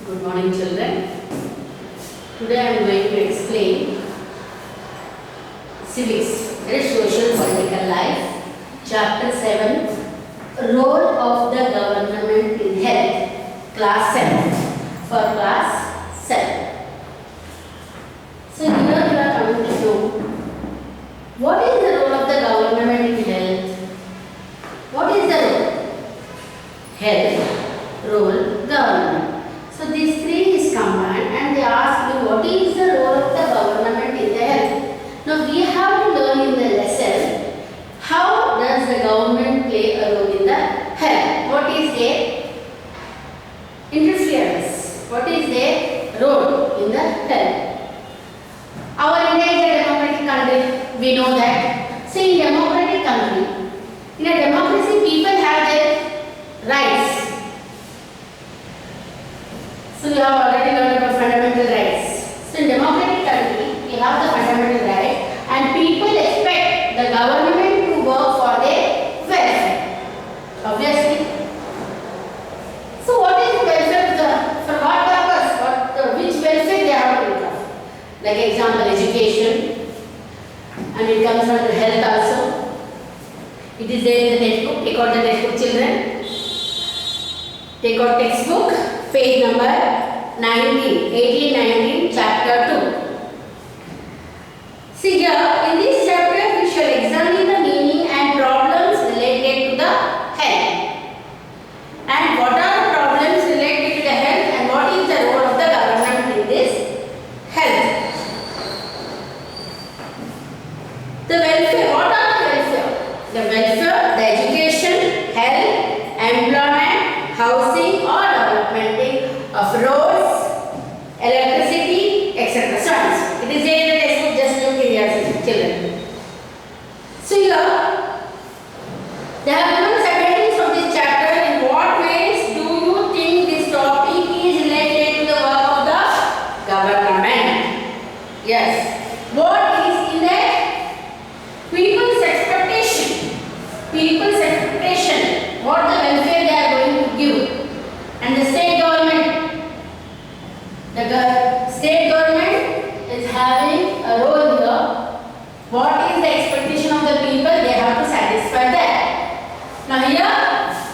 Good morning, children. Today I am going to explain Civics, that is Social Political Life, Chapter 7, Role of the Government in Health, Class 7, for Class 7. So here you are coming to know what is the role of the government in health. What is the role? Health, role, government. So these three is combined and they ask me what is the role of the government in the health. Now we have to learn in the lesson how does the government play a role in the health. What is their interference? What is their role in the health? Our India is a democratic country. We know that. So in democratic country, in a democracy people have their rights. So you have already learned about fundamental rights. So in democratic country, we have the fundamental rights and people expect the government to work for their welfare. Obviously. So what is the welfare? For what purpose? Which welfare they have to look after? Like example, education, and it comes from the health also. It is there in the textbook. Take out the textbook, children. Take out textbook. Page number 1819, chapter 2. See here, in this chapter we shall examine the meaning and problems related to the health. And what are the problems related to the health and what is the role of the government in this health. The welfare, what are the welfare? The welfare, the education, health, employment, housing or development of roads, electricity, etc. So it is there in the textbook, just look in your children. So here, they have given subheadings of this chapter. In what ways do you think this topic is related to the work of the government? Yes. What is in that? People's expectation. People's expectation. What the welfare they are going to give. And the state government, the state government is having a role here. What is the expectation of the people? They have to satisfy that. Now here,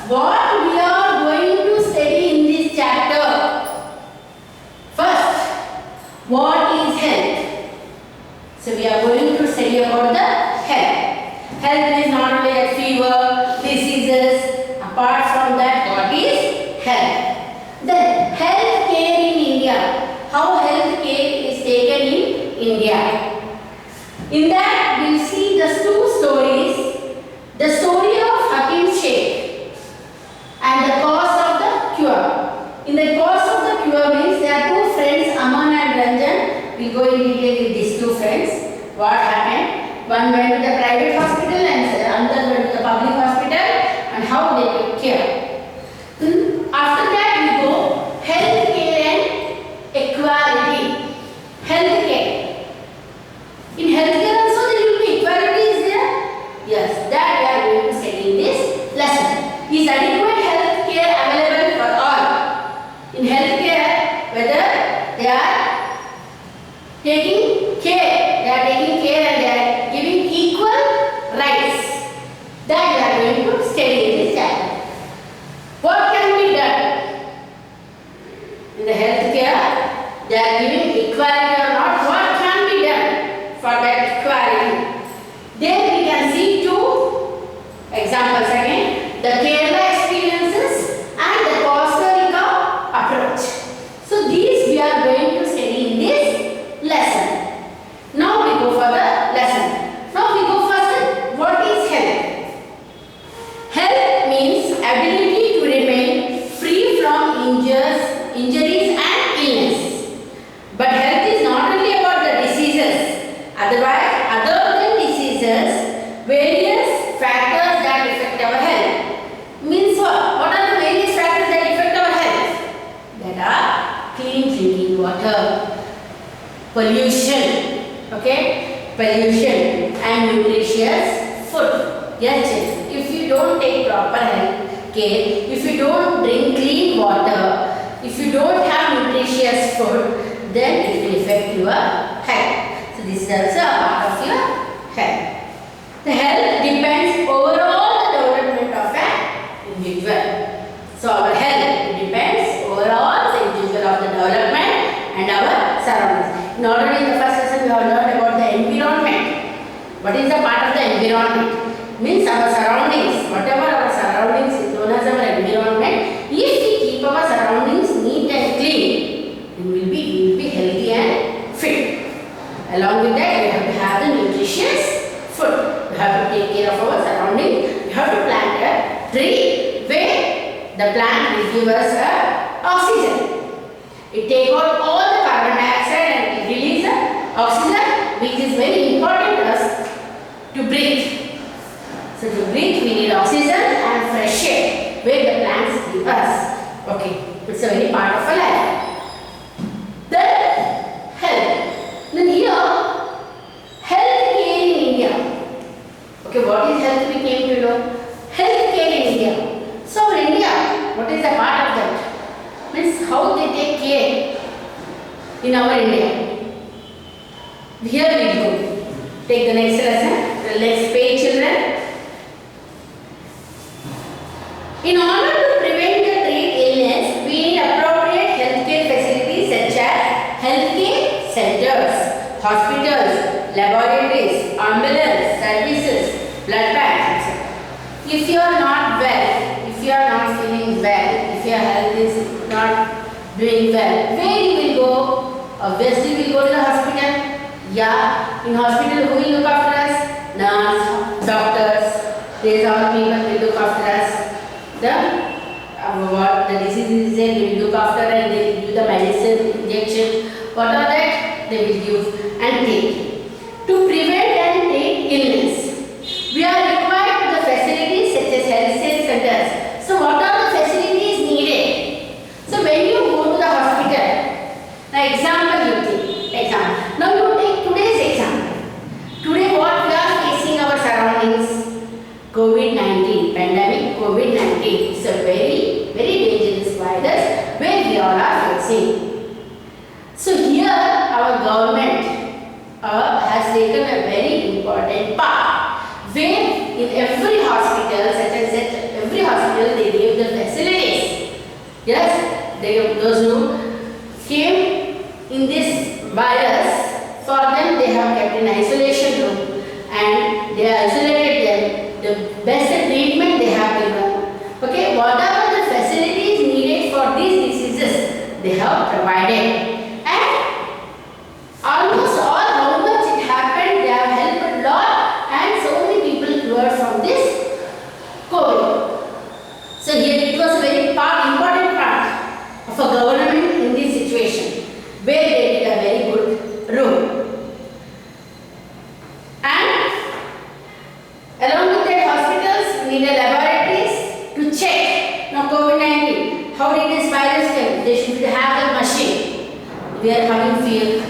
what we are going to study in this chapter? First, what is health? So we are going to study about the health. Health is not only like fever, diseases. Apart from that, what is health? Then health care in India. How health care is taken in India. In that we will see the two stories. The story of Hakim Sheikh and the cause of the cure. In the cause of the cure means there are two friends, Aman and Ranjan. We will go in detail with these two friends. What happened? One went to the private hospital and another went to the public hospital and how they took care. After that we go health care and equality. Health care. In health care also there will be equality is there? Yes, that we are going to study in this lesson. Is adequate health care available for all? In health care, whether they are taking care, and they are giving equal rights. That we are going to study in this chapter. What can be done? In the health care, they are giving equality or not. What can be done for that equality? Then we can see two examples again. The Kerala experiences and the Costa Rica approach. So these we are going to study in this lesson. Now we go for the lesson. Now we go first. What is health? Health means ability to remain free from injuries and illness. But health is not only about the diseases. Otherwise, other than diseases, various factors that affect our health. Means what? What are the various factors that affect our health? That are clean drinking water, pollution, okay, pollution and nutritious food. Yes, children. If you don't take proper health care, if you don't drink clean water, if you don't have then it will affect your health. So this is also a part of your health. The health depends overall the development of an individual. So our health depends overall the individual of the development and our surroundings. In already in the first lesson we have learned about the environment. What is the part of the environment? Means our surroundings. Whatever our surroundings is known as our environment. If we keep our surroundings neat and clean, we will be healthy and fit. Along with that, we have to have the nutritious food. We have to take care of our surroundings. We have to plant a tree where the plant will give us oxygen. It takes out all the carbon dioxide and it releases oxygen, which is very important to us to breathe. So to breathe, we need oxygen and fresh air where the plants give us. Okay, it's a very part of our life. Then health. Then here, health care in India. Okay, what is health we came to know? Health care in India. So India, what is the part of that? Means how they take care in our India. Here we go. Take the next lesson. The next page, children. In order to prevent the treat illness, we need appropriate healthcare facilities such as healthcare centers, hospitals, laboratories, ambulance services, blood banks, etc. If you are not well, if you are not feeling well, if your health is not doing well, where you will go? Obviously, we will go to the hospital. Yeah, in hospital, who will look after us? Nurse, doctors, these all people will look after us. What the disease is there, they will look after and they will give the medicine, injection, what are that? They will give and take. To prevent and take illness, we are required to the facilities such as health centers. So what are the facilities needed? So when you go to the hospital, the example you take, example. Now you take today's example. Today what we are facing our surroundings? COVID-19, pandemic COVID-19 is a very dangerous virus where we all are facing. So here our government has taken a very important part where in every hospital, such as every hospital they gave the facilities. Yes, those who came in this virus, for them they have kept in isolation room and they are isolated them. The best treatment they have given. Okay, whatever the facilities needed for these diseases, they have provided. And almost all, how much it happened, they have helped a lot and so many people cured from this COVID. So here it was a very important part of a government in this situation where they did a very good role. In the laboratories to check now COVID-19, how did this virus come? They should have a machine. We are having fear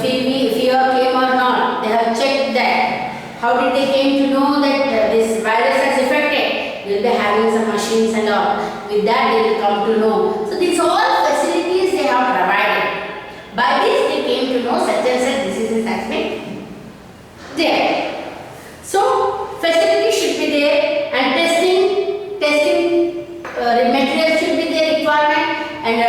came or not. They have checked that. How did they came to know that this virus has affected? They will be having some machines and all. With that they will come to know. So these all facilities they have provided. By this they came to know such and such diseases has been there. So facilities should be there. And testing materials should be their requirement and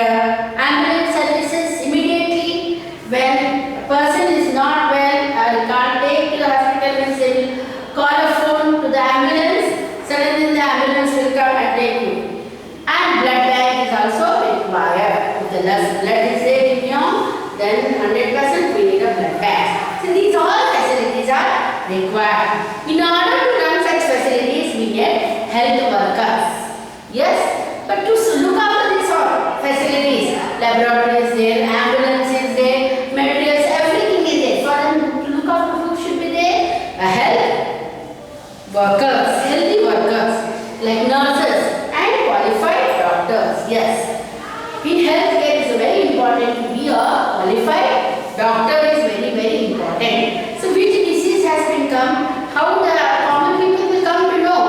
ambulance services immediately when a person is not well or can't take to the hospital, means they will call a phone to the ambulance, suddenly the ambulance will come and take you. And blood bank is also required. If the blood is there in you, then 100% we need a blood bank. So these all facilities are required. In order to run such facilities, we need health workers. Yes, but to look after these facilities, laboratories there, ambulance is there, materials, everything is there. For them to look after who should be there? A health workers, healthy workers like nurses and qualified doctors. Yes, in healthcare it is very important to be a qualified doctor is very important. So which disease has been come? How the common people will come to know?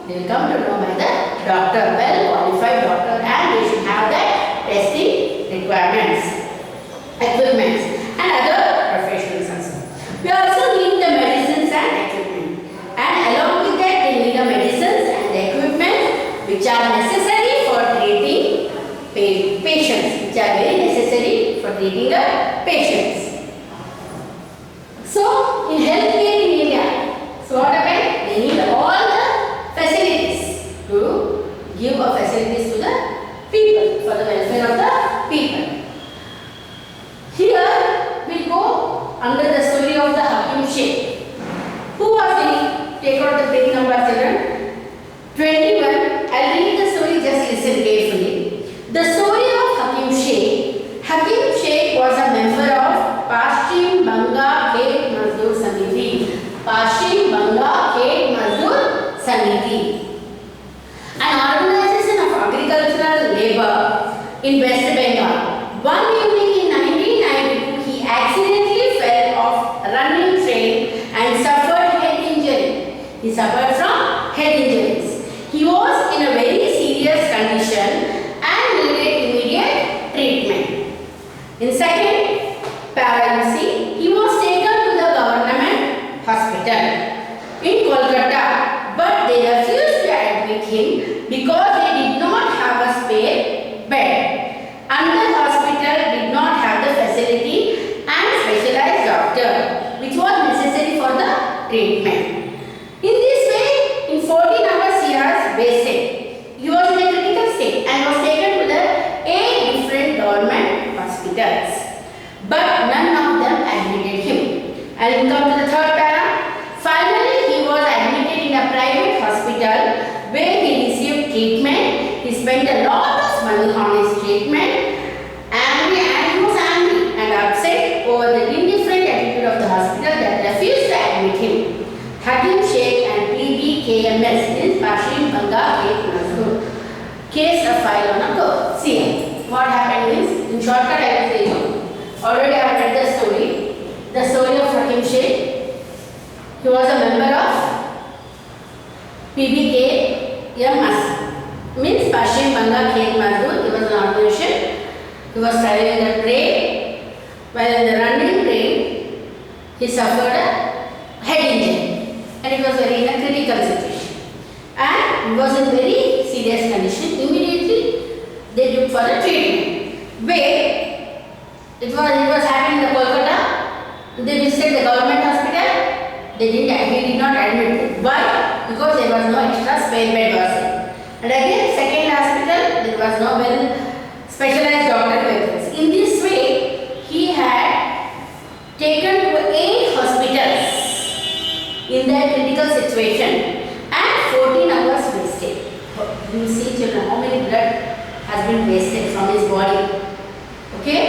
They will come to know by the doctor, well qualified doctor, and they should have the testing requirements. equipments and other professionals also. We also need the medicines and equipment, and along with that they need the medicines and the equipment which are necessary for treating patients, which are very necessary for treating the patients. So in healthcare in India, so what happened? They need all the facilities to give facilities to the people, for the welfare of the people. Here we go under the story of the Hakim Sheikh. Who was he? Take out the page number, children. 21. I'll read the story, just listen carefully. The story of Hakim Sheikh. Hakim Sheikh was a member of Paschim Banga Khet Mazdoor Samiti. Paschim Banga Khet Mazdoor Samiti, an organization of agricultural labor in West Bengal. One evening in 1992, he accidentally fell off a running train and suffered head injury. He suffered from head injuries. He was in a very serious condition and needed immediate treatment. In second paralysis, he was taken to the government hospital in Kolkata, but they refused to admit him because they did not have a spare bed. And the hospital did not have the facility and specialized doctor which was necessary for the treatment. In this way, in 14 hours he was wasted. He was in a critical state and was taken to the 8 different government hospitals, but none of them admitted him. And we come to the third para. Finally, he was admitted in a private hospital where he received treatment. He spent a lot of money on his treatment, and he was angry and upset over the indifferent attitude of the hospital that refused to admit him. Hakim Sheikh and PBKMS means Paschim Banga Khet Mazdoor case a file on a court. See what happened is, in shortcut I will tell you. Already I have read the story of Hakim Sheikh. He was a member of PBKMS. Means Paschim Banga Khet Mazdoor. He was an organization. He was traveling the train. While in the running train, he suffered a head injury, and it was very in a critical situation. And he was in very serious condition. Immediately, they took for the treatment. Where it was happening in the Kolkata. They visited the government hospital. He did not admit him. Why? Because there was no extra spare bed was there. And again, second hospital, there was no specialized doctor vehicles. In this way, he had taken to 8 hospitals in that critical situation and 14 hours wasted. You see, children, how many blood has been wasted from his body. Okay?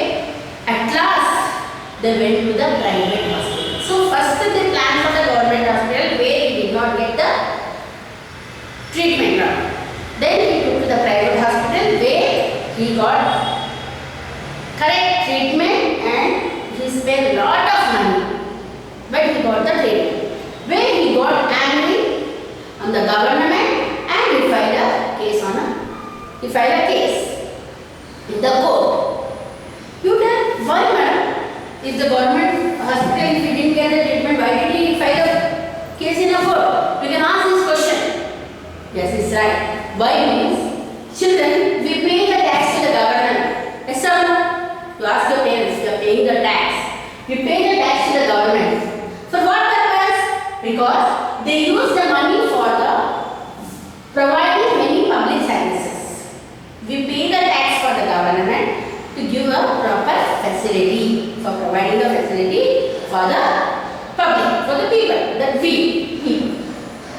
At last, they went to the private hospital. So, first they planned for the government hospital where he did not get the treatment round. Then he took to the private hospital where he got correct treatment and he spent a lot of money, but he got the treatment. Where he got angry on the government and he filed a case in the court. You tell, why madam? If the government hospital, if he didn't get the treatment, why did he file a case in a court? We can ask this question. Yes, it's right. Why means, children, we pay the tax to the government. Yes, sir. You ask your parents, you are paying the tax. We pay the tax to the government. For what purpose? Because they use the money for the providing many public services. We pay the tax for the government to give a proper facility, for providing the facility for the public, for the people, that we.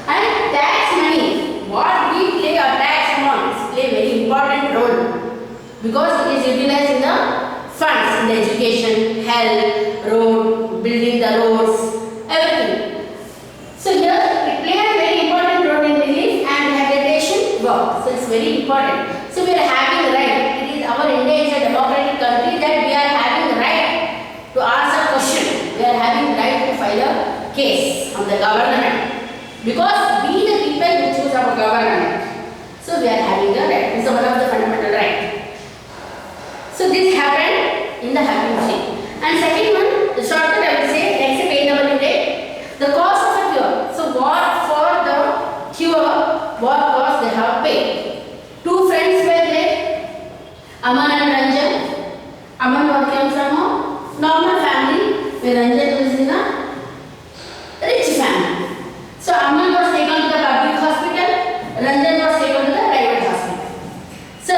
And tax money, what we pay our tax amounts play very important role because it is utilized in the funds in the education, health, road, building the roads, everything. So here it plays a very important role in relief and rehabilitation work. So it's very important. So we are having right. It is our India is a democratic country that we are having right to ask a question. We are having right to file a case on the government. Because we the people who choose our government. So we are having the right. This is one of the fundamental right. So this happened in the happy machine. And second one, the shortcut I will say, next page number 8, the cost of a cure. So what for the cure, what cost they have paid. Two friends were there, Aman and Ranjan. Aman came from a normal family, where Ranjan was in a rich family. So Aman was taken to the public hospital, Ranjan was taken to the private hospital. So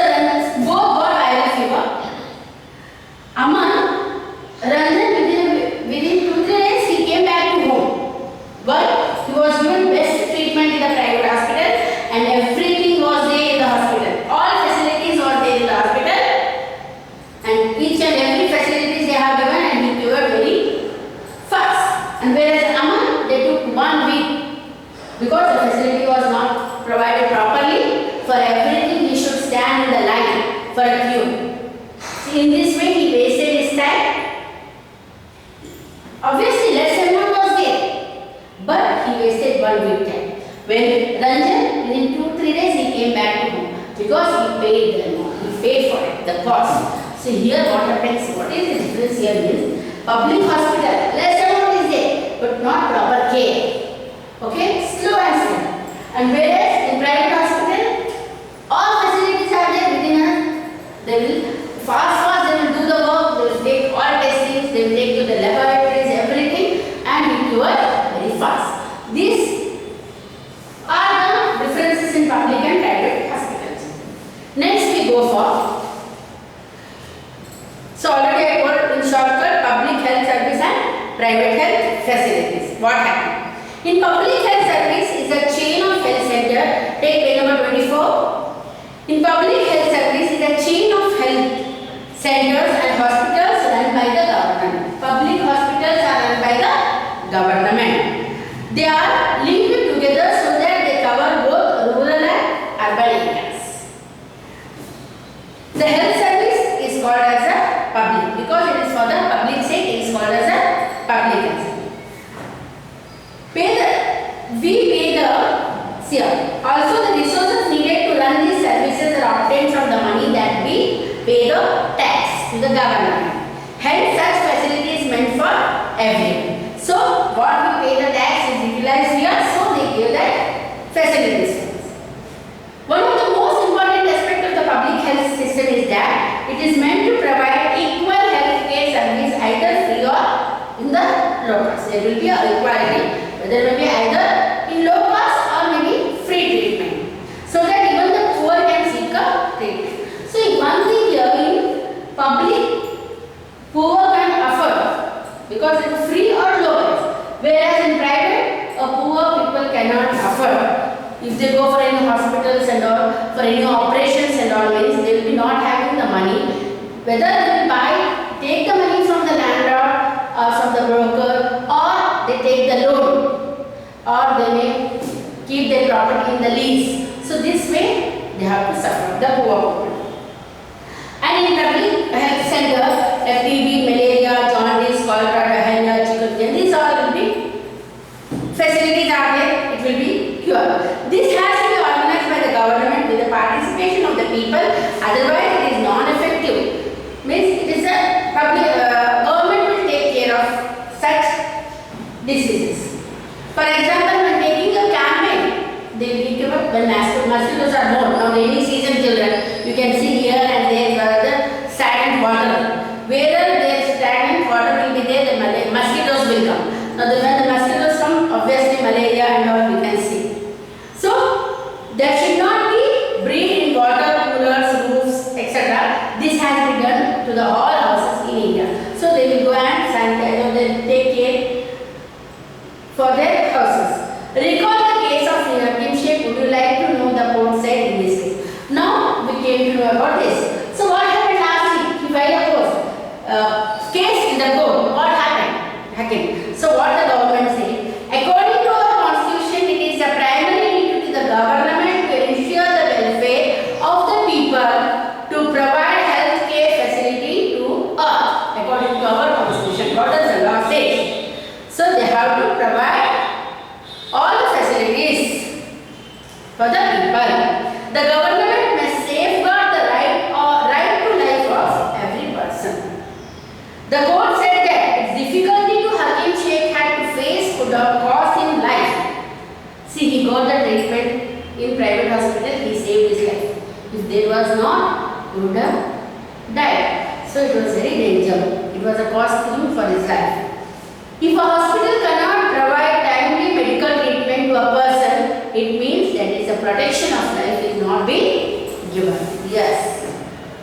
both got viral fever. Aman, Ranjan within 2-3 days he came back to home. But he was given best treatment in the private hospital and everything was there in the hospital. All facilities were there in the hospital and each and every facilities they have given and he cured very fast. And whereas Aman, they took 1 week because the facility was not provided properly. For everything he should stand in the line for a cure. So in this way he wasted his time. Obviously less amount was there, but he wasted 1 week time. When Ranjan within 2-3 days he came back to home because he paid the amount, he paid for it, the cost. So here what happens, what is the difference here means, public hospital, less amount is there, but not proper care. Okay, slow and slow. And whereas in private hospital, all facilities are there within us. They will fast they will do the work, they will take all testings, they will take to the laboratories, everything, and we cure very fast. These are the differences in public and private hospitals. Next we go for, so already I got in shortcut public health service and private health facilities. What happened? In public health service is a chain of health center. Take page number 24. In public health service is a chain of health centers and hospitals run by the government. Public hospitals are run by the government. They are linked together so that they cover both rural and urban areas. The health service is called as a public because it is for the public sake. It is called as a public health service. Also the resources needed to run these services are obtained from the money that we pay the tax to the government. Hence such facility is meant for everyone. So what we pay the tax is utilized here, so they give that facilities. One of the most important aspects of the public health system is that it is meant to provide equal health care service either free or in the low cost. There will be a equality, whether it will be either in low cost or maybe free treatment, so that even the poor can seek a treatment. So one thing here in public, poor can afford because it is free or low cost, whereas in private, a poor people cannot afford. If they go for any hospitals and all, for any operations and all means, they will be not having the money. Whether they will take the money from the landlord or from the broker, or they take the loan, or they may keep their property in the lease. So this way they have to suffer, the poor people. And in public health center, TB, malaria, jaundice, cholera, hernia, chikungunya, these all will be facilities are there, it will be cured. This has to be organized by the government with the participation of the people, otherwise it is non-effective. Means it is a public, government will take care of such diseases. For example, when taking a campaign, they will give up when mosquitoes are born. Now rainy season children, you can see here and there the stagnant water. Wherever there is stagnant water will be there, the mosquitoes will come. Now when the mosquitoes come, obviously malaria and all we can see. So there should not be breed in water coolers, roofs, etc. This has been done to the all houses in India. So they will go and sanitize or they take care for their houses. Recall the case of kinship. Would you like to know the court said in this case? Now we came to know about this. So what happened last week? He filed a case in the court. What happened? So what the government said? According to our constitution, it is a primary duty to the government to ensure the welfare of the people to provide health care facility to all. According to our constitution, what does the law say? So they have to provide all the facilities for the people. The government must safeguard the right to life of every person. was not, he would have died. So it was very dangerous. It was a cost to him for his life. If a hospital cannot provide timely medical treatment to a person, it means that is a protection of life is not being given. Yes,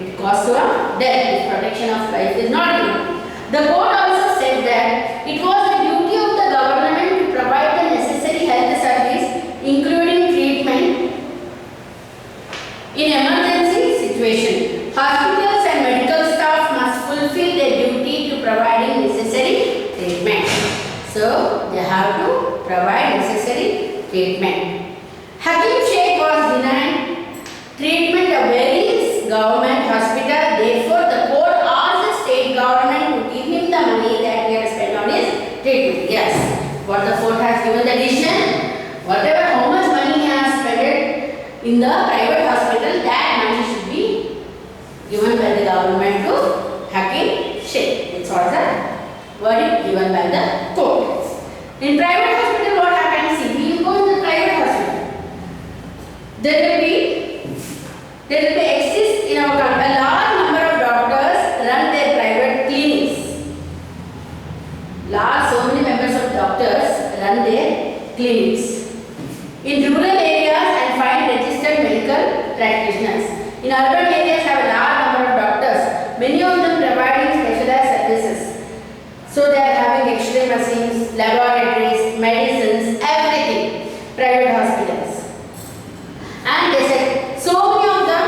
it costs to a death if protection of life is not given. The court also said that it was the duty of the government to provide the necessary health service, including treatment in emergency situation. Hospitals and medical staff must fulfill their duty to providing necessary treatment. So they have to provide necessary treatment. Hakim Sheikh was denied treatment at various government hospital. Therefore, the court asked the state government to give him the money that he had spent on his treatment. Yes, what the court has given the decision, whatever how much money he has spent in the private hospital, that money should be given by the government to Hakim Sheikh. It's all the verdict given by the court. In private hospital, what happens? See, we go in the private hospital. There will be exist in our country a large number of doctors run their private clinics. So many members of doctors run their clinics in rural areas and find registered medical practitioners. In urban areas, have a large number of doctors. Many of them providing specialized services. So they are having X-ray machines, laboratories, medicines, everything. Private hospitals. And they said, so many of them,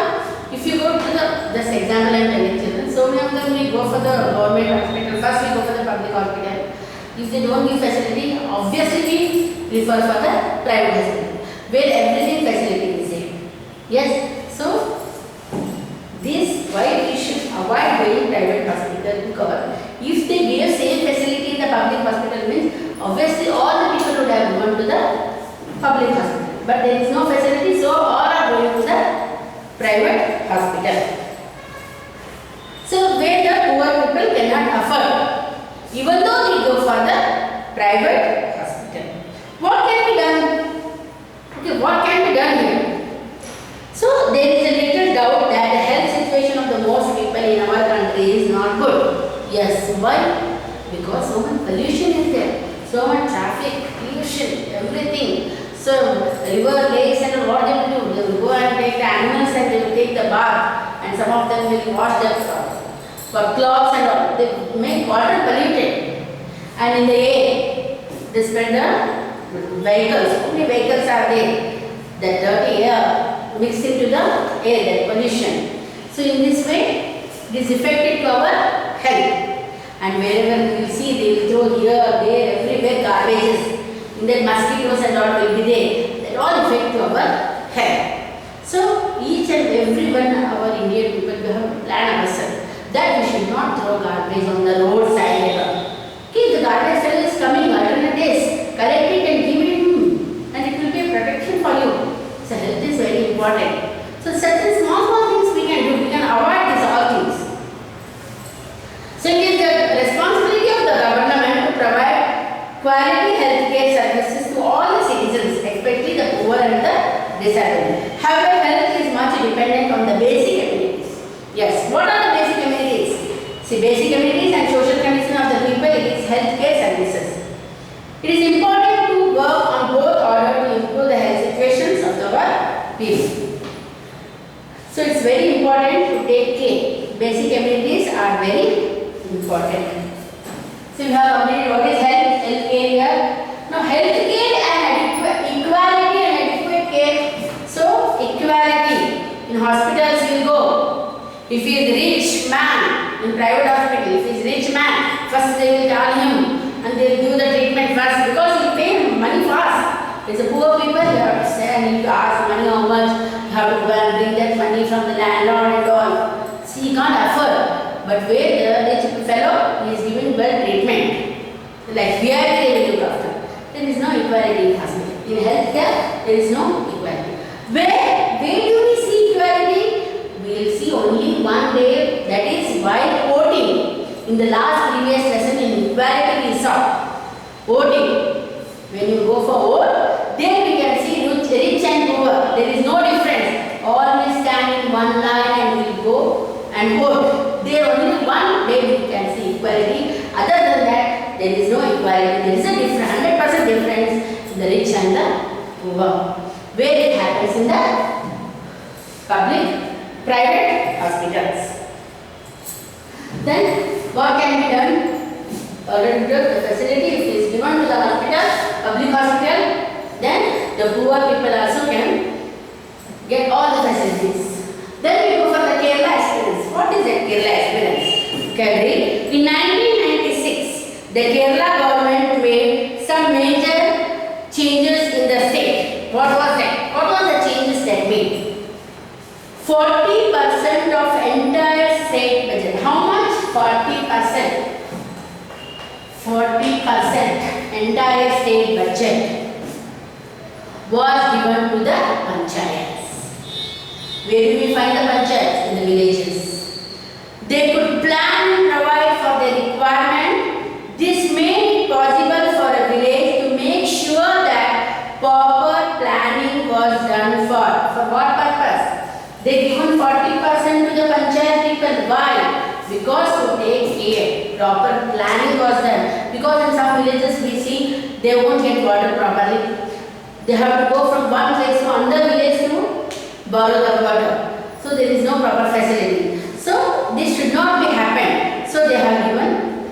if you go to this example I am telling children, so many of them will go for the government hospital. First we go for the public hospital. If they don't give facility, obviously we prefer for the private hospital, where everything facility is there. Yes, so this why we should avoid going private hospital, because if they give same facility in the public hospital means obviously all the people would have gone to the public hospital, but there is no facility, so all are going to the private hospital. So where the poor people cannot afford, even though they go for the private hospital. What can be done? Okay, what can be done here? So there is a little doubt that the health situation of the most people in our country is not good. Yes, why? Because so much pollution is there, so much traffic, pollution, everything. So river, lakes and what they will do? They will go and take the animals and they will take the bath, and some of them will wash their clothes and all. They make water polluted. And in the air, they spread the vehicles. How many vehicles are there? The dirty air mixed into the air, that pollution. So in this way, it is affected to our health. And wherever we will see, they will throw here, there, everywhere garbages. In that mosquitoes and all will be there. That all affect to our health. So each and every one of our Indian people, we have to plan ourselves that we should not throw garbage on the roadside. Okay, the garbage fellow is coming alternate days, collect it and give it to him, and it will be a protection for you. So health is very important. So certain small things we can do. We can avoid these all things. So it is the responsibility of the government to provide quality healthcare services to all the citizens, especially the poor and the disabled. However, health is much dependent on the basic amenities. Yes, what are the basic amenities? See, basic amenities and social condition of the people is healthcare services. It is important to work on both order to improve the health situations of our people. So it's very important to take care. Basic amenities are very important. So we have completed what is healthcare here. Now healthcare and equality and adequate care. So equality in hospitals you go. If he is rich man in private hospital, if he is rich man, first they will tell him and they will do the treatment first because he will pay money fast. If it's a poor people, you have to say and you have to ask money how much, you have to go and bring that money from the landlord and all. See, he can't afford. But where the rich fellow, he is giving well treatment. Like we are able to look after. There is no equality in hospital. In healthcare, there is no equality. Where do we see equality? We will see only one day, that is while voting. In the last previous lesson in equality we saw voting. When you go for vote, there we can see rich and poor. There is no difference. All will stand in one line and vote. There only one way we can see equality. Other than that, there is no equality. There is a difference, 100% difference in the rich and the poor. Where it happens in the public, private hospitals. Then what can be done? The facility is given to the hospital, public hospital. Then the poor people also can get all the facilities. Then we go for the Kerala experience. What is that Kerala experience? Okay, in 1996, the Kerala government made some major changes in the state. What was that? What were the changes that made? 40% of entire state budget. How much? 40%. 40% entire state budget was given to the panchayats. Where do we find the panchayats? In the villages. They could plan and provide for their requirement. This made it possible for a village to make sure that proper planning was done for. For what purpose? They given 40% to the panchayat people. Why? Because to take care, proper planning was done. Because in some villages we see they won't get water properly. They have to go from one place to another village to borrow the water. So there is no proper facility. So this should not be happen. So they have given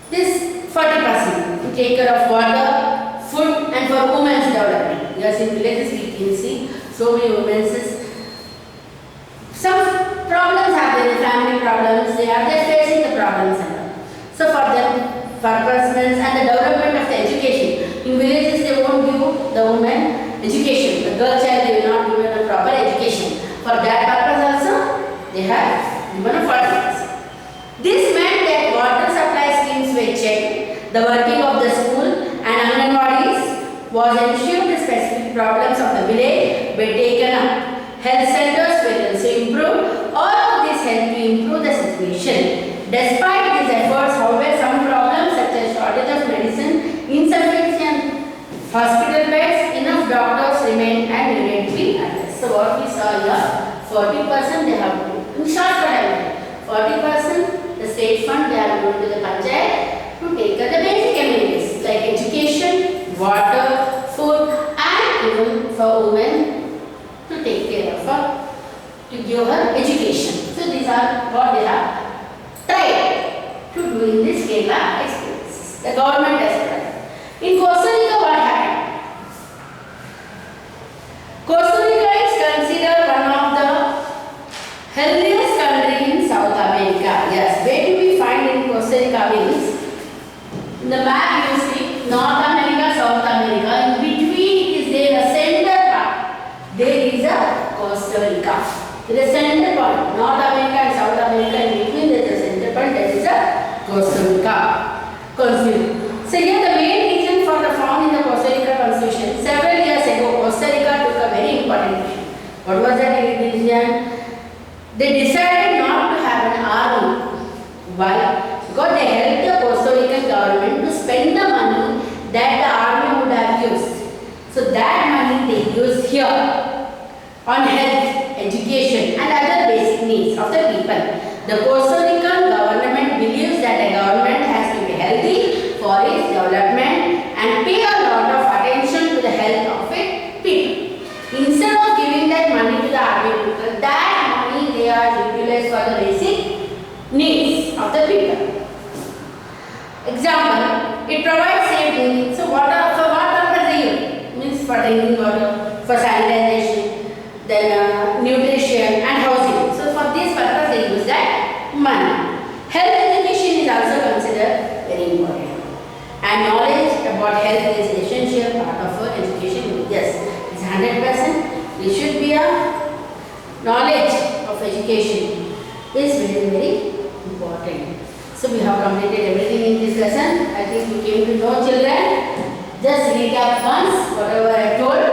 this 40% to take care of water, food and for women's development. Yes, in villages we can see so many women's. Some problems are there, family problems, they are there facing the problems. So for them, for persons and the development of the education. In villages they won't give the women education. The girl child they will not give a proper education. For that purpose also, they have given a 40%. This meant that water supply schemes were checked, the working of the school and Anganwadis was ensured the specific problems of the village were taken up. Health centers were also improved. All of this helped to improve the situation. Despite these efforts, however, some problems such as shortage of medicine, insufficient hospital beds, enough doctors remain and needed to be addressed. So what we saw here, 40% they have to, in short term, 40% the state fund they have given to the panchayat to take care of the basic amenities like education, water, food and even for women to take care of her, to give her education. So these are what they have tried to do in this Kerala experiences. The government has tried. In Costa Rica what happened? Costa Rica is considered one of the healthiest country in South America. Yes, where do we find in Costa Rica means? In the map you see North America, South America. In between is there a center part. There is a Costa Rica. There is a center point. North America and South America. In between there is a center point. There is a Costa Rica constitution. So here the main reason for the found in the Costa Rica constitution. Several years ago, Costa Rica took a very important decision. What was that decision? They decided not to have an army. Why? Because they helped the Costa Rican government to spend the money that the army would have used. So that money they use here on health, education and other basic needs of the people. The Costa Rican government believes that the government has to be healthy for its development and pay a lot of attention to the health of its people. Instead of giving that money to the army people, that money they are utilized for the basic needs of the people. Example, it provides safe drinking. So water, for what purpose they use? Means for drinking water, for sanitization, then nutrition and housing. So for this purpose they use that money. Health education is also considered very important. And knowledge about health is an essential part of our education. Yes, it's 100%. There should be a knowledge of education is very, very important. So we have completed everything in this lesson. I think we came to know children. Just recap once whatever I told.